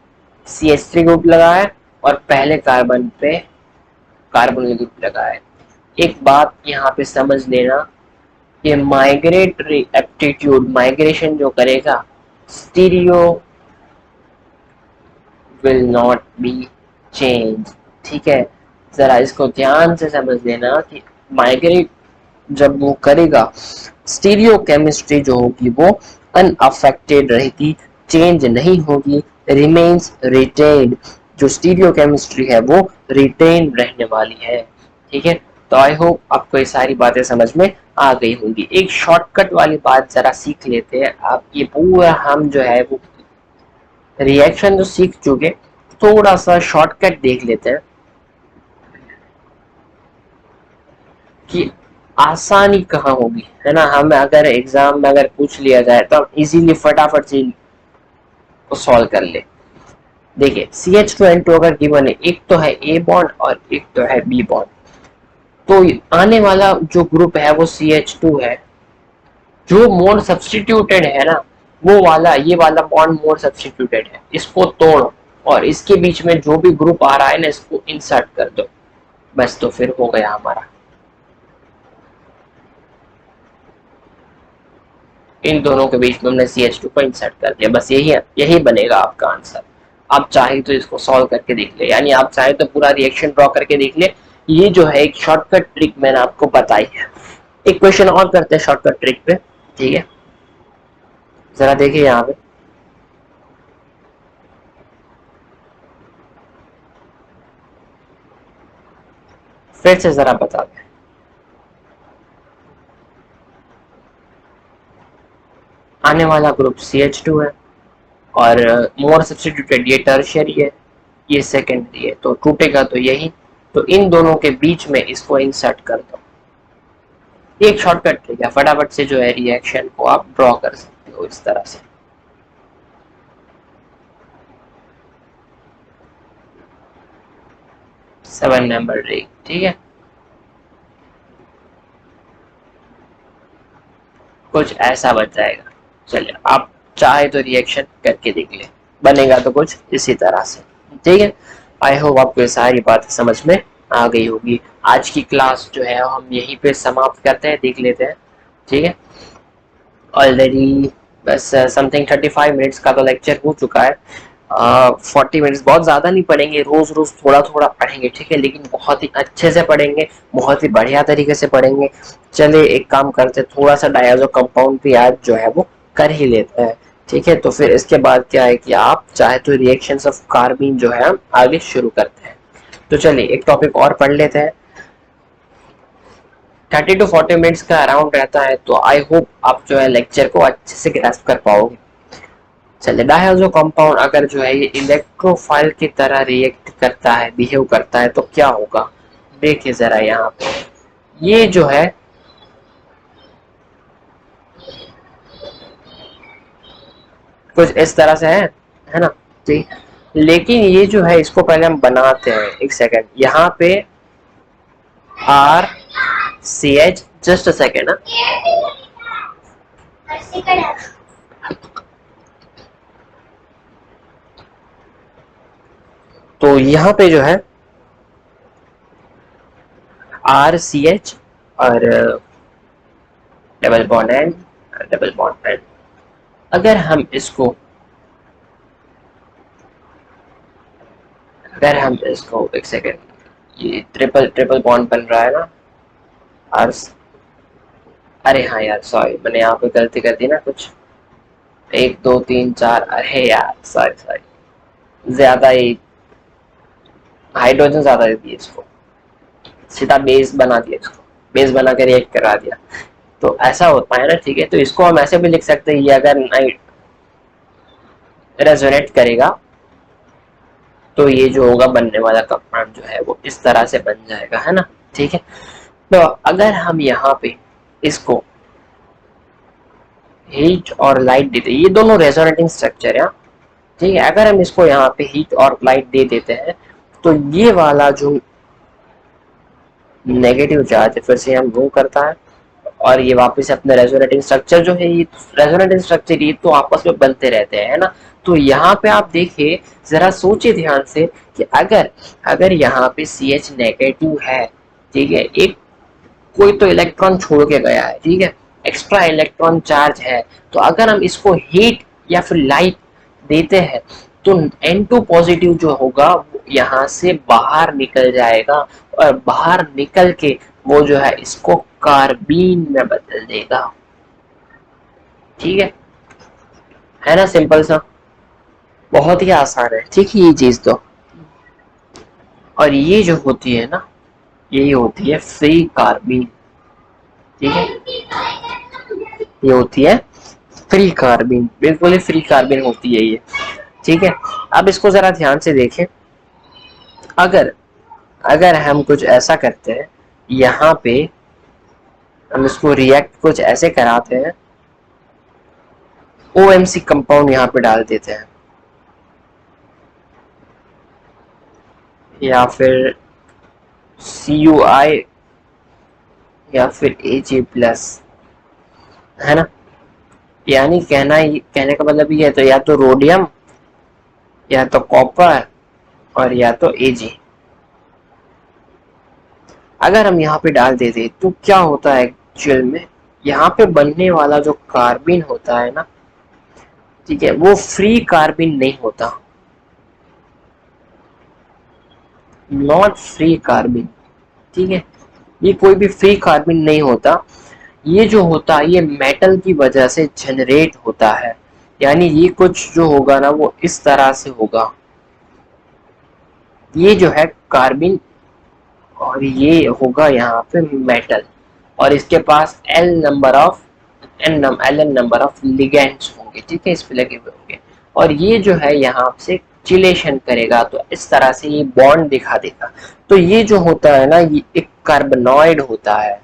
CH3 ग्रुप लगा है और पहले कार्बन पे कार्बोनिल ग्रुप लगा है। एक बात यहाँ पे समझ लेना, ये माइग्रेटरी एप्टीट्यूड, माइग्रेशन जो करेगा, stereo will not be change. ठीक है, जरा इसको ध्यान से समझ लेना कि माइग्रेट जब वो करेगा, स्टीरियो केमिस्ट्री जो होगी वो अनअफेक्टेड रहेगी, चेंज नहीं होगी, रिमेन्स रिटेन्ड। जो स्टीरियो केमिस्ट्री है वो रिटेन रहने वाली है। ठीक है, तो आई होप आपको ये सारी बातें समझ में आ गई होंगी। एक शॉर्टकट वाली बात जरा सीख लेते हैं। आप ये पूरा हम जो है वो रिएक्शन जो सीख चुके, थोड़ा सा शॉर्टकट देख लेते हैं कि आसानी कहाँ होगी, है ना। हम अगर एग्जाम में अगर पूछ लिया जाए तो हम इजीली फटाफट से को सॉल्व कर ले। देखिए CH2N2 अगर गिवन है, एक तो है A बॉन्ड और एक तो है B बॉन्ड, तो आने वाला जो ग्रुप है वो CH2 है। जो मोर सब्स्टिट्यूटेड है ना, वो वाला, ये वाला बॉन्ड मोर सब्स्टिट्यूटेड है, इसको तोड़ो और इसके बीच में जो भी ग्रुप आ रहा है ना इसको इंसर्ट कर दो, बस तो फिर हो गया हमारा। इन दोनों के बीच में हमने CH2 को इंसर्ट कर दिया, बस यही बनेगा आपका आंसर। आप चाहे तो इसको सॉल्व करके देख ले, यानी आप चाहे तो पूरा रिएक्शन ड्रॉ करके देख ले, ये जो है एक शॉर्टकट ट्रिक मैंने आपको बताई है। एक क्वेश्चन और करते हैं शॉर्टकट ट्रिक पे, ठीक है। जरा देखिए यहाँ पे, फिर से जरा बता दें। आने वाला ग्रुप CH2 है और मोर सब्स्टिट्यूटेड ये टर्शियरी है, ये सेकेंडरी है, तो टूटेगा तो यही। तो इन दोनों के बीच में इसको इंसर्ट कर दो। एक शॉर्टकट ट्रिक है, फटाफट से जो है रिएक्शन को आप ड्रॉ कर सकते हो इस तरह से। 7 नंबर रिंग, ठीक है। कुछ ऐसा बच जाएगा। चलिए आप चाहे तो रिएक्शन करके देख ले, बनेगा तो कुछ इसी तरह से, ठीक है। आई होप आपको ये सारी बातें समझ में आ गई होगी। आज की क्लास जो है हम यहीं पे समाप्त करते हैं, देख लेते हैं, ठीक है। ऑलरेडी बस समथिंग 35 मिनट्स का तो लेक्चर हो चुका है। 40 मिनट्स बहुत ज़्यादा नहीं पढ़ेंगे, रोज़ रोज़ थोड़ा थोड़ा पढ़ेंगे, ठीक है, लेकिन बहुत ही अच्छे से पढ़ेंगे, बहुत ही बढ़िया तरीके से पढ़ेंगे। चलिए एक काम करते हैं, थोड़ा सा डायज़ो कंपाउंड भी आज जो है वो कर ही लेते हैं, ठीक है। तो फिर इसके बाद क्या है कि आप चाहे तो रिएक्शंस ऑफ कार्बीन जो है हम आगे शुरू करते हैं। तो चलिए एक टॉपिक और पढ़ लेते हैं। 30 to 40 मिनट्स का अराउंड रहता है, तो आई होप आप जो है लेक्चर को अच्छे से ग्रास्प कर पाओगे। चलिए डायज़ो कंपाउंड अगर जो है ये इलेक्ट्रोफाइल की तरह रिएक्ट करता है, बिहेव करता है, तो क्या होगा देखिए जरा यहाँ पे। ये जो है कुछ इस तरह से है ना, ठीक। लेकिन ये जो है इसको पहले हम बनाते हैं, एक सेकंड यहाँ पे RCH, जस्ट अ सेकंड। तो यहाँ पे जो है RCH और double bond N, double bond N. अगर हम इसको एक सेकेंड, ये ट्रिपल ट्रिपल बॉन्ड बन रहा है ना, और अरे हाँ यार सॉरी, मैंने यहाँ पे गलती कर दी ना कुछ, 1 2 3 4, अरे यार सॉरी सॉरी, ज्यादा ही हाइड्रोजन ज्यादा दे दिए इसको, सीधा बेस बना दिया, इसको बेस बना कर रिएक्ट करा दिया, तो ऐसा होता है ना, ठीक है। तो इसको हम ऐसे भी लिख सकते हैं, ये अगर नाइट रेजोनेट करेगा तो ये जो होगा बनने वाला कंपाउंड जो है वो इस तरह से बन जाएगा, है ना, ठीक है। तो अगर हम यहाँ पे इसको हीट और लाइट देते, ये दोनों रेजोनेटिंग स्ट्रक्चर है, ठीक है। अगर हम इसको यहाँ पे हीट और लाइट दे देते हैं तो ये वाला जो नेगेटिव चार्ज है फिर से हम मूव करता है, और ये वापस अपने रेजोनेटिंग स्ट्रक्चर जो है, ये रेजोनेटिंग स्ट्रक्चर ये तो आपस में बनते रहते हैं, है ना। तो यहाँ पे आप देखिए, जरा सोचिए ध्यान से कि अगर अगर यहाँ पे CH नेगेटिव है, ठीक है, एक कोई तो इलेक्ट्रॉन छोड़ के गया है, ठीक है, एक्स्ट्रा इलेक्ट्रॉन चार्ज है, तो अगर हम इसको हीट या फिर लाइट देते हैं तो N2 पॉजिटिव जो होगा वो यहाँ से बाहर निकल जाएगा, और बाहर निकल के वो जो है इसको कार्बीन में बदल देगा, ठीक है ना, सिंपल सा, बहुत ही आसान है, ठीक है ये चीज तो। और ये जो होती है ना, यही होती है फ्री कार्बीन, ठीक है, ये होती है फ्री कार्बीन, बिल्कुल ही फ्री कार्बीन होती है ये, ठीक है। अब इसको जरा ध्यान से देखें, अगर अगर हम कुछ ऐसा करते हैं, यहाँ पे हम इसको रिएक्ट कुछ ऐसे कराते हैं, OMC कंपाउंड यहाँ पे डाल देते हैं, या फिर CuI या फिर Ag+, है ना। यानी कहने का मतलब ये है, तो या तो रोडियम या तो कॉपर और या तो Ag। अगर हम यहाँ पे डाल देते तो क्या होता है एक्चुअल में, यहाँ पे बनने वाला जो कार्बिन होता है ना, ठीक है, वो फ्री कार्बिन नहीं होता, नॉट फ्री कार्बिन, ठीक है। ये कोई भी फ्री कार्बन नहीं होता, ये जो होता है ये मेटल की वजह से जनरेट होता है। यानी ये कुछ जो होगा ना वो इस तरह से होगा, ये जो है कार्बन और ये होगा यहाँ पे मेटल, और इसके पास L N number of ligands होंगे, ठीक है, इस पे लगे हुए होंगे। और ये जो है यहाँ से चिलेशन करेगा तो इस तरह से ये बॉन्ड दिखा देगा। तो ये जो होता है ना ये एक कार्बोनॉइड होता है,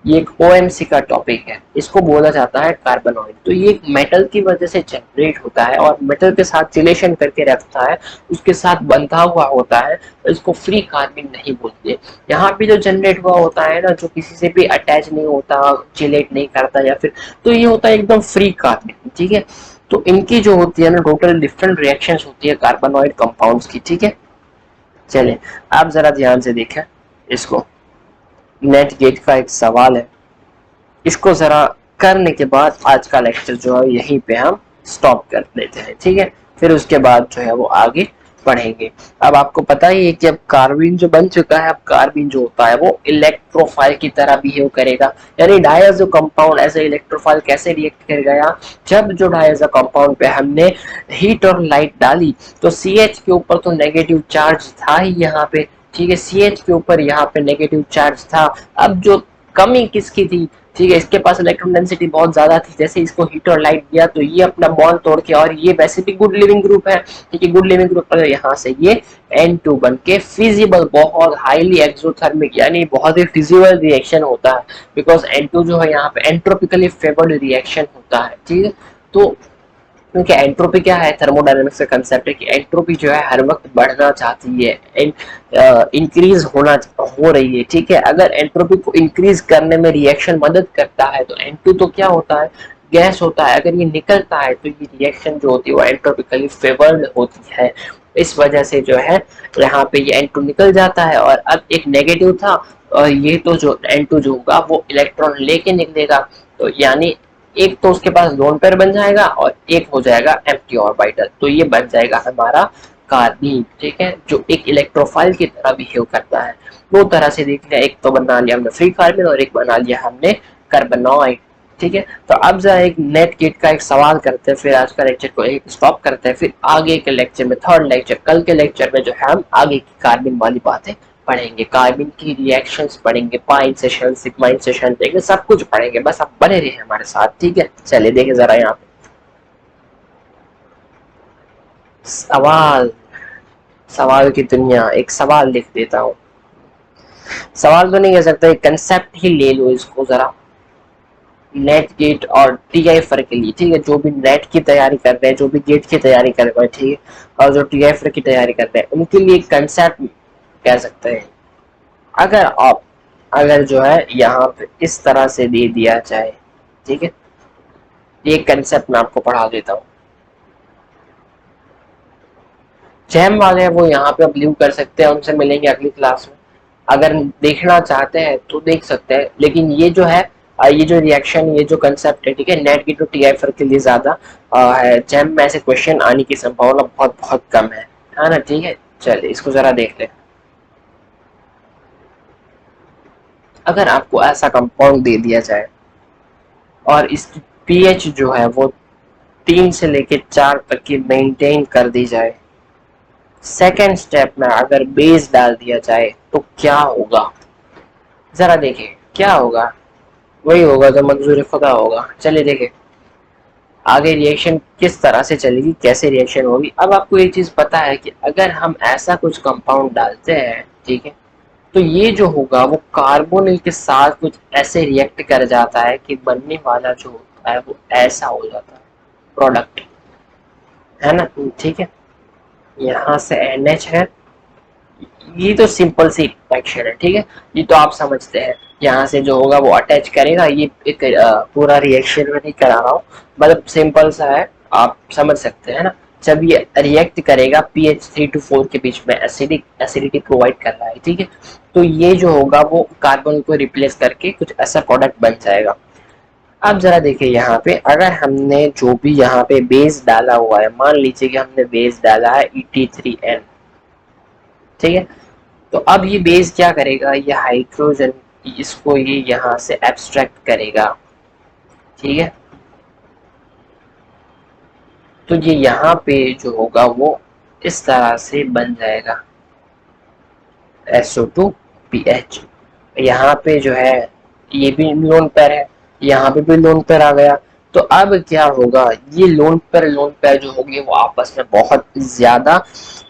ये एक ओएमसी का टॉपिक है, इसको बोला जाता है कार्बोनॉइड। तो ये एक मेटल की वजह से जनरेट होता है और मेटल के साथ चिलेशन करके रखता है, उसके साथ बंधा हुआ होता है, तो इसको फ्री कार्बन नहीं बोलते। यहाँ पे जो जनरेट हुआ होता है ना, जो किसी से भी अटैच नहीं होता, चिलेट नहीं करता या फिर, तो ये होता है एकदम फ्री कार्बन, ठीक है। तो इनकी जो होती है ना टोटल डिफरेंट रिएक्शंस होती है कार्बोनॉइड कंपाउंड्स की, ठीक है। चलिए आप जरा ध्यान से देखें इसको, नेट गेट का एक सवाल है, इसको जरा करने के बाद आज का लेक्चर जो है यहीं पे हम स्टॉप कर देते हैं, ठीक है। फिर उसके बाद जो है वो आगे पढ़ेंगे। अब आपको पता ही है कि अब कार्बिन जो बन चुका है, अब कार्बिन जो होता है वो इलेक्ट्रोफाइल की तरह बिहेव करेगा। यानी diazo compound as a electrophile कैसे रिएक्ट करेगा, जब जो डायज़ो कंपाउंड पे हमने हीट और लाइट डाली तो CH के ऊपर तो नेगेटिव चार्ज था ही यहाँ पे, ठीक है, CH के ऊपर यहाँ पे नेगेटिव चार्ज था। अब जो कमी किसकी थी, ठीक है, इसके पास इलेक्ट्रॉन डेंसिटी बहुत ज्यादा थी, जैसे इसको हीट और लाइट दिया तो ये अपना बॉन्ड तोड़ के, और ये वैसे भी गुड लिविंग ग्रुप है, ठीक है, गुड लिविंग ग्रुप पर यहाँ से ये N2 बन के फिजिबल, बहुत हाईली एक्सोथर्मिक यानी बहुत ही फिजिबल रिएक्शन होता है, बिकॉज N2 जो है यहाँ पे एंट्रोपिकली फेवर्ड रिएक्शन होता है, ठीक है। तो क्योंकि एंट्रोपी क्या है, थर्मोडायनेमिक्स का कंसेप्ट है कि एंट्रोपी जो है हर वक्त बढ़ना चाहती है, इंक्रीज होना हो रही है, ठीक है। अगर एंट्रोपी को इंक्रीज करने में रिएक्शन मदद करता है तो N2 तो क्या होता है, गैस होता है, अगर ये निकलता है तो ये रिएक्शन जो होती है वो एंट्रोपिकली फेवर्ड होती है। इस वजह से जो है यहाँ पे ये N2 निकल जाता है, और अब एक नेगेटिव था और ये तो जो N2 जो होगा वो इलेक्ट्रॉन लेके निकलेगा, तो यानी एक तो उसके पास लोन पेयर बन जाएगा और एक हो जाएगा एम्प्टी ऑर्बिटल, तो ये बन जाएगा हमारा कार्बीन, ठीक है, जो एक इलेक्ट्रोफाइल की तरह बिहेव करता है। दो तरह से देख लिया, एक तो बना लिया हमने फ्री कार्बन और एक बना लिया हमने कार्बोनॉइड, ठीक है। तो अब जरा एक नेट गेट का एक सवाल करते हैं, फिर आज का लेक्चर को एक स्टॉप करते हैं, फिर आगे के लेक्चर में, थर्ड लेक्चर, कल के लेक्चर में जो है हम आगे की कार्बन वाली बातें पढ़ेंगे, कार्बन की रिएक्शंस पढ़ेंगे, पाइन सेशन, सिग्माइन सेशन देखेंगे, सब कुछ पढ़ेंगे, बस आप बने रहिए हमारे साथ, ठीक है। चलिए देखें जरा यहाँ पे सवाल, सवाल की दुनिया, एक सवाल लिख देता हूँ, सवाल तो नहीं कह सकता, एक कंसेप्ट ही ले लो इसको जरा, नेट गेट और TI के लिए, ठीक है, जो भी नेट की तैयारी कर रहे हैं, जो भी गेट की तैयारी कर रहे हैं, ठीक है, और जो TI की तैयारी कर रहे हैं उनके लिए कंसेप्ट कह सकते हैं। अगर आप, अगर जो है यहाँ पे इस तरह से दे दिया जाए, ठीक है, ये कंसेप्ट मैं आपको पढ़ा देता हूँ, जैम वाले हैं वो यहाँ पे अब लीव कर सकते हैं, उनसे मिलेंगे अगली क्लास में, अगर देखना चाहते हैं तो देख सकते हैं। लेकिन ये जो है ये जो रिएक्शन, ये जो कंसेप्ट है, ठीक है, नेट की तो TI के लिए ज्यादा है, जैम में ऐसे क्वेश्चन आने की संभावना बहुत बहुत कम है ना, ठीक है। चलिए इसको जरा देख ले, अगर आपको ऐसा कंपाउंड दे दिया जाए और इसकी pH जो है वो 3 से लेके 4 तक की मेंटेन कर दी जाए, सेकेंड स्टेप में अगर बेस डाल दिया जाए तो क्या होगा, जरा देखिए क्या होगा, वही होगा जो मंजूर खुदा होगा। चलिए देखें आगे रिएक्शन किस तरह से चलेगी, कैसे रिएक्शन होगी। अब आपको एक चीज पता है कि अगर हम ऐसा कुछ कंपाउंड डालते हैं, ठीक है, तो ये जो होगा वो कार्बोनिल के साथ कुछ ऐसे रिएक्ट कर जाता है कि बनने वाला जो होता है वो ऐसा हो जाता है प्रोडक्ट, है ना, ठीक है। यहाँ से NH है, ये तो सिंपल सी रिएक्शन है, ठीक है, ये तो आप समझते हैं। यहाँ से जो होगा वो अटैच करेगा, ये एक पूरा रिएक्शन में नहीं करा रहा हूँ, मतलब सिंपल सा है, आप समझ सकते हैं ना। जब ये रिएक्ट करेगा pH 3 to 4 के बीच में एसिडिटी प्रोवाइड कर रहा है, ठीक है, तो ये जो होगा वो कार्बन को रिप्लेस करके कुछ ऐसा प्रोडक्ट बन जाएगा। अब जरा देखिए यहाँ पे, अगर हमने जो भी यहाँ पे बेस डाला हुआ है, मान लीजिए कि हमने बेस डाला है ET3N, ठीक है, तो अब ये बेस क्या करेगा, ये हाइड्रोजन इसको ये यहाँ से एब्स्ट्रैक्ट करेगा, ठीक है। तो ये यहाँ पे जो होगा वो इस तरह से बन जाएगा SO2PH। यहाँ पे जो है ये भी लोन पेयर है, यहाँ पे भी लोन पेयर आ गया। तो अब क्या होगा, ये लोन पेयर जो होगी वो आपस में बहुत ज्यादा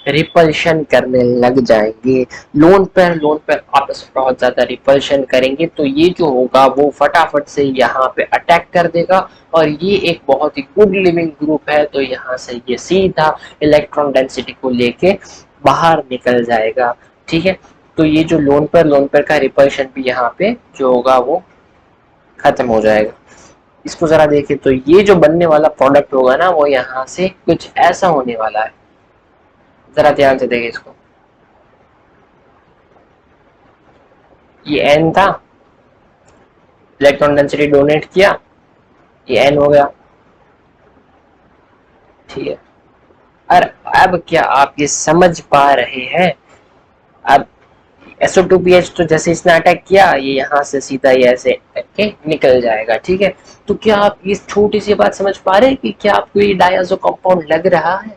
रिपल्शन करने लग जाएंगे। लोन पेयर आपस में बहुत ज्यादा रिपल्शन करेंगे, तो ये जो होगा वो फटाफट से यहाँ पे अटैक कर देगा। और ये एक बहुत ही गुड लिविंग ग्रुप है, तो यहाँ से ये सीधा इलेक्ट्रॉन डेंसिटी को लेके बाहर निकल जाएगा, ठीक है। तो ये जो लोन पेयर का रिपल्शन भी यहाँ पे जो होगा वो खत्म हो जाएगा। इसको जरा देखें, तो ये जो बनने वाला प्रोडक्ट होगा ना वो यहाँ से कुछ ऐसा होने वाला है। जरा ध्यान से देखें इसको, ये एन था, इलेक्ट्रॉन डेंसिटी डोनेट किया, ये एन हो गया, ठीक है। और अब क्या आप ये समझ पा रहे हैं, अब SO2PH तो जैसे इसने अटैक किया ये यहाँ से सीधा ये ऐसे करके निकल जाएगा, ठीक है। तो क्या आप इस छोटी सी बात समझ पा रहे हैं कि क्या आपको ये डायज़ो कंपाउंड लग रहा है,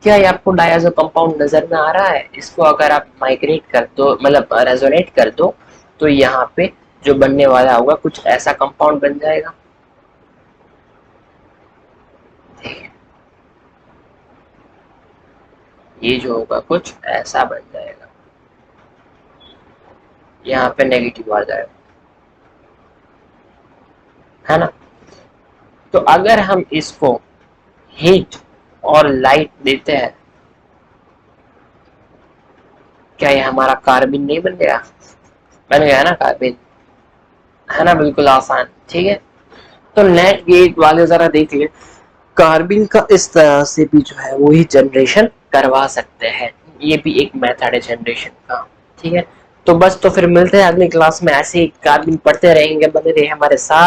क्या ये आपको डायज़ो कंपाउंड नजर में आ रहा है? इसको अगर आप माइग्रेट कर दो, मतलब रेजोनेट कर दो, तो यहाँ पे जो बनने वाला होगा कुछ ऐसा कंपाउंड बन जाएगा, ये जो होगा कुछ ऐसा बन जाएगा, यहाँ पे नेगेटिव आ जाएगा, है ना। तो अगर हम इसको हीट और लाइट देते हैं, क्या ये हमारा कार्बन नहीं बन गया? बन गया ना कार्बन, है ना, बिल्कुल आसान, ठीक है। तो नेट गेट वाले जरा देख ले, कार्बन का इस तरह से भी जो है वही जनरेशन करवा सकते हैं, ये भी एक मेथड है जनरेशन का, ठीक है। तो बस, तो फिर मिलते हैं अगली क्लास में, ऐसे ही कार्बन पढ़ते रहेंगे, बने रहे हमारे साथ।